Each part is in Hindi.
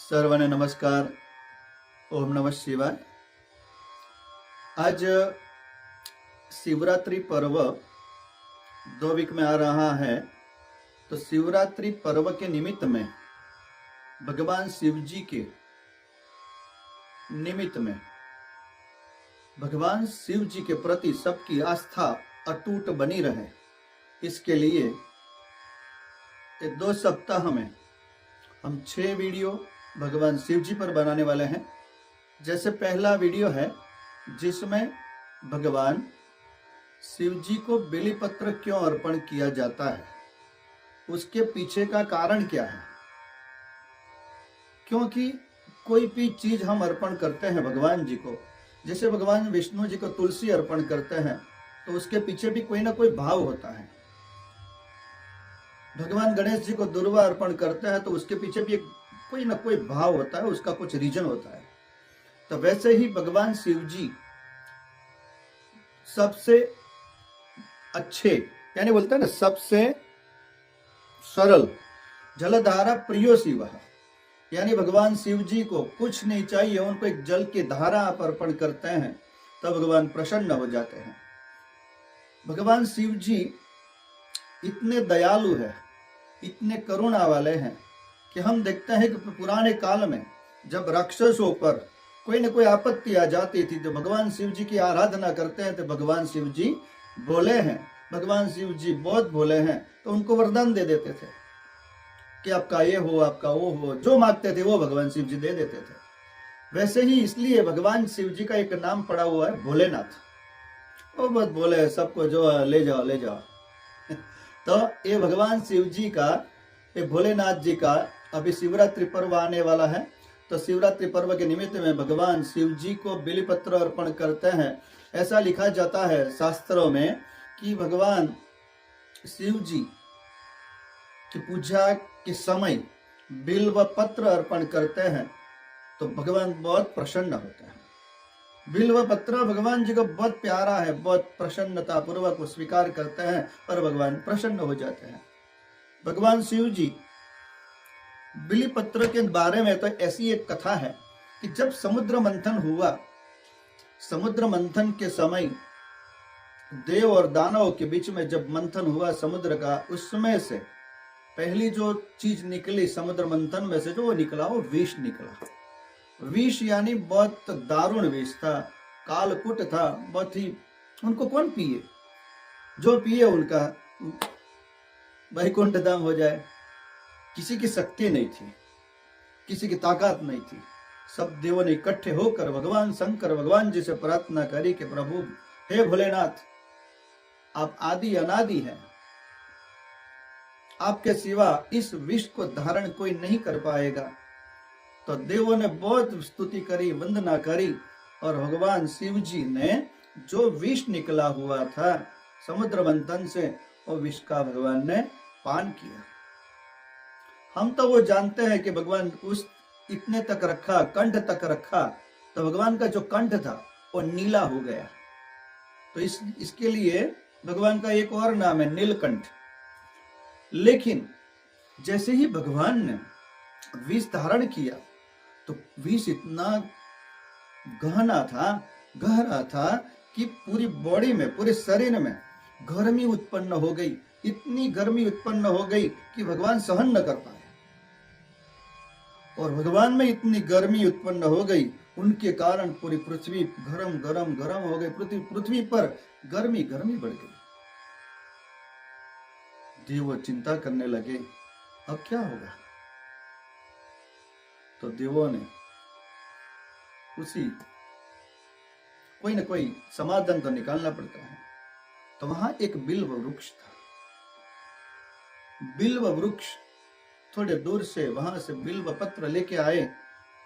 सर्वांना नमस्कार। ओम नमः शिवाय। आज शिवरात्रि पर्व 2 वीक में आ रहा है। तो शिवरात्रि पर्व के निमित्त में भगवान शिव जी के निमित्त में भगवान शिव जी के प्रति सबकी आस्था अटूट बनी रहे, इसके लिए 2 सप्ताह में हम 6 वीडियो भगवान शिव जी पर बनाने वाले हैं। जैसे पहला वीडियो है जिसमें भगवान शिव जी को बेलीपत्र क्यों अर्पण किया जाता है, उसके पीछे का कारण क्या है। क्योंकि कोई भी चीज हम अर्पण करते हैं भगवान जी को, जैसे भगवान विष्णु जी को तुलसी अर्पण करते हैं तो उसके पीछे भी कोई ना कोई भाव होता है। भगवान गणेश जी को दुर्वा अर्पण करते हैं तो उसके पीछे भी कोई ना कोई भाव होता है, उसका कुछ रीजन होता है। तो वैसे ही भगवान शिव जी सबसे अच्छे, यानी बोलते हैं ना सबसे सरल, जलधारा प्रियो शिव, यानी भगवान शिव जी को कुछ नहीं चाहिए, उनको एक जल की धारा आप अर्पण करते हैं तब भगवान प्रसन्न हो जाते हैं। भगवान शिव जी इतने दयालु है, इतने करुणा वाले हैं कि हम देखते हैं कि पुराने काल में जब राक्षसों पर कोई न कोई आपत्ति आ जाती थी तो भगवान शिव जी की आराधना करते हैं तो भगवान शिव जी भोले हैं, भगवान शिव जी बहुत भोले हैं, तो उनको वरदान दे देते थे कि आपका ये हो, आपका वो हो, जो मांगते थे वो भगवान शिव जी दे देते थे। वैसे ही इसलिए भगवान शिव जी का एक नाम पड़ा हुआ है भोलेनाथ। वो बहुत भोले है, सबको जो ले जाओ ले जाओ। तो ये भगवान शिव जी का, ये भोलेनाथ जी का अभी शिवरात्रि पर्व आने वाला है। तो शिवरात्रि पर्व के निमित्त में भगवान शिव जी को बेलीपत्र अर्पण करते हैं। ऐसा लिखा जाता है शास्त्रों में कि भगवान शिव जी की पूजा के समय बिल्व पत्र अर्पण करते हैं तो भगवान बहुत प्रसन्न होते हैं। बिल्व पत्र भगवान जी को बहुत प्यारा है, बहुत प्रसन्नता पूर्वक वो स्वीकार करते हैं और भगवान प्रसन्न हो जाते हैं। भगवान शिव जी बिली पत्र के बारे में तो ऐसी एक कथा है कि जब समुद्र मंथन हुआ, समुद्र मंथन के समय देव और दानव के बीच में जब मंथन हुआ समुद्र का, उसमें से पहली जो चीज निकली समुद्र मंथन में से जो निकला वो विष निकला। विष यानी बहुत दारुण विष था, कालकुट था, बहुत ही, उनको कौन पिए, जो पिए उनका वैकुंठ धाम हो जाए। किसी की शक्ति नहीं थी, किसी की ताकत नहीं थी। सब देवों ने इकट्ठे होकर भगवान शंकर भगवान जी से प्रार्थना करी कि प्रभु हे भोलेनाथ, आप आदि अनादि हैं, आपके सिवा इस विष को धारण कोई नहीं कर पाएगा। तो देवों ने बहुत स्तुति करी, वंदना करी और भगवान शिव जी ने जो विष निकला हुआ था समुद्र मंथन से, वो विष का भगवान ने पान किया। हम तो वो जानते हैं कि भगवान उस इतने तक रखा, कंठ तक रखा, तो भगवान का जो कंठ था वो नीला हो गया। तो इसके लिए भगवान का एक और नाम है नीलकंठ। लेकिन जैसे ही भगवान ने विष धारण किया तो विष इतना गहना था, गहरा था कि पूरी बॉडी में, पूरे शरीर में गर्मी उत्पन्न हो गई। इतनी गर्मी उत्पन्न हो गई कि भगवान सहन न कर पाए। और भगवान में इतनी गर्मी उत्पन्न हो गई, उनके कारण पूरी पृथ्वी गरम गरम गरम हो गई। पृथ्वी पर गर्मी गर्मी बढ़ गई। देव चिंता करने लगे अब क्या होगा। तो देवों ने उसी कोई ना कोई समाधान तो निकालना पड़ता है। तो वहां एक बिल्व वृक्ष था। बिल्व वृक्ष थोड़े दूर से वहां से बिल्व पत्र लेके आए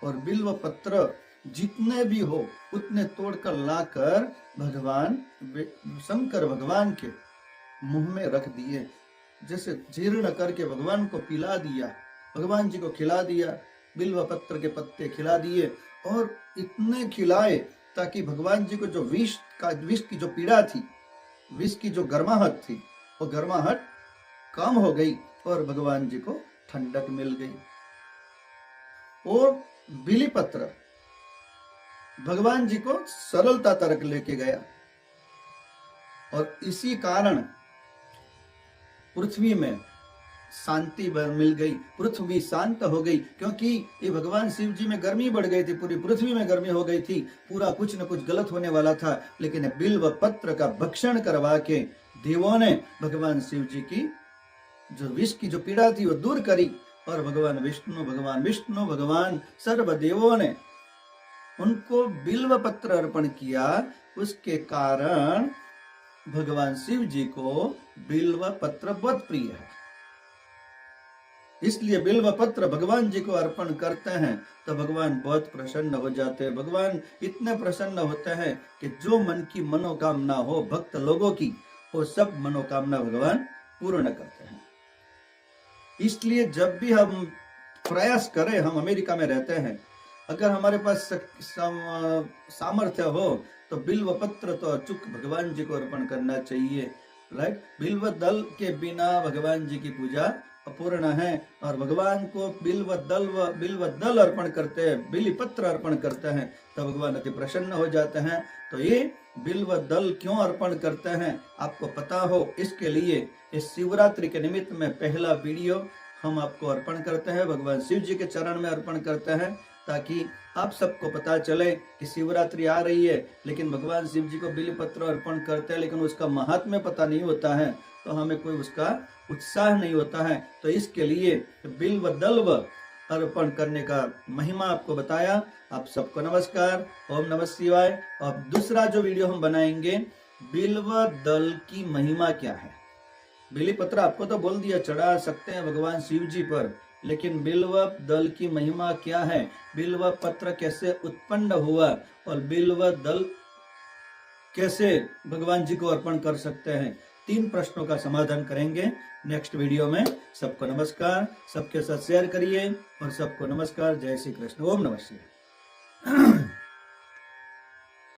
और बिल्व पत्र जितने भी हो उतने तोड़कर लाकर भगवान शंकर भगवान के मुंह में रख दिए। जैसे जीर्ण करके भगवान को पिला दिया, भगवान जी को खिला दिया, बिल्व पत्र के पत्ते खिला दिए और इतने खिलाए ताकि भगवान जी को जो विष की जो पीड़ा थी, विष की जो गर्माहट थी, वो गर्माहट कम हो गई और भगवान जी को ठंडक मिल गई। और बिलीपत्र भगवान जी को सरलता तक लेके गया, और इसी कारण पृथ्वी में शांति मिल गई, पृथ्वी शांत हो गई। क्योंकि ये भगवान शिव जी में गर्मी बढ़ गई थी, पूरी पृथ्वी में गर्मी हो गई थी, पूरा कुछ न कुछ गलत होने वाला था। लेकिन बिल्व पत्र का भक्षण करवा के देवों ने भगवान शिव जी की जो विष की जो पीड़ा थी वो दूर करी, और भगवान विष्णु भगवान सर्वदेवों ने उनको बिल्व पत्र अर्पण किया। उसके कारण भगवान शिव जी को बिल्व पत्र बहुत प्रिय है। इसलिए बिल्व पत्र भगवान जी को अर्पण करते हैं तो भगवान बहुत प्रसन्न हो जाते हैं। भगवान इतने प्रसन्न होते हैं कि जो मन की मनोकामना हो भक्त लोगों की, वो सब मनोकामना भगवान पूर्ण करते हैं। इसलिए जब भी हम प्रयास करें, हम अमेरिका में रहते हैं, अगर हमारे पास सामर्थ्य हो तो बिल्व पत्र तो अचूक भगवान जी को अर्पण करना चाहिए, राइट। बिल्व दल के बिना भगवान जी की पूजा अपूर्ण है, और भगवान को बिल्व दल अर्पण करते हैं, बिल्व पत्र अर्पण करते हैं तो भगवान अति प्रसन्न हो जाते हैं। तो ये बिल्व दल क्यों अर्पण करते हैं आपको पता हो, इसके लिए इस शिवरात्रि के निमित्त में पहला वीडियो हम आपको अर्पण करते हैं, भगवान शिव जी के चरण में अर्पण करते हैं, ताकि आप सबको पता चले कि शिवरात्रि आ रही है, लेकिन भगवान शिव जी को बिल्व पत्र अर्पण करते हैं, लेकिन उसका महात्म्य पता नहीं होता है, तो हमें कोई उसका उत्साह नहीं होता है। तो इसके लिए बिल्व दल्व अर्पण करने का महिमा आपको बताया। आप सबको नमस्कार, ओम नमः शिवाय। और दूसरा जो वीडियो हम बनाएंगे, बिल्व दल की महिमा क्या है। बिल्व पत्र आपको तो बोल दिया चढ़ा सकते हैं भगवान शिव जी पर, लेकिन बिल्व दल की महिमा क्या है, बिल्व पत्र कैसे उत्पन्न हुआ, और बिल्व दल कैसे भगवान जी को अर्पण कर सकते हैं, 3 प्रश्नों का समाधान करेंगे नेक्स्ट वीडियो में। सबको नमस्कार, सबके साथ शेयर करिए, और सबको नमस्कार। जय श्री कृष्ण, ओम नमः शिवाय।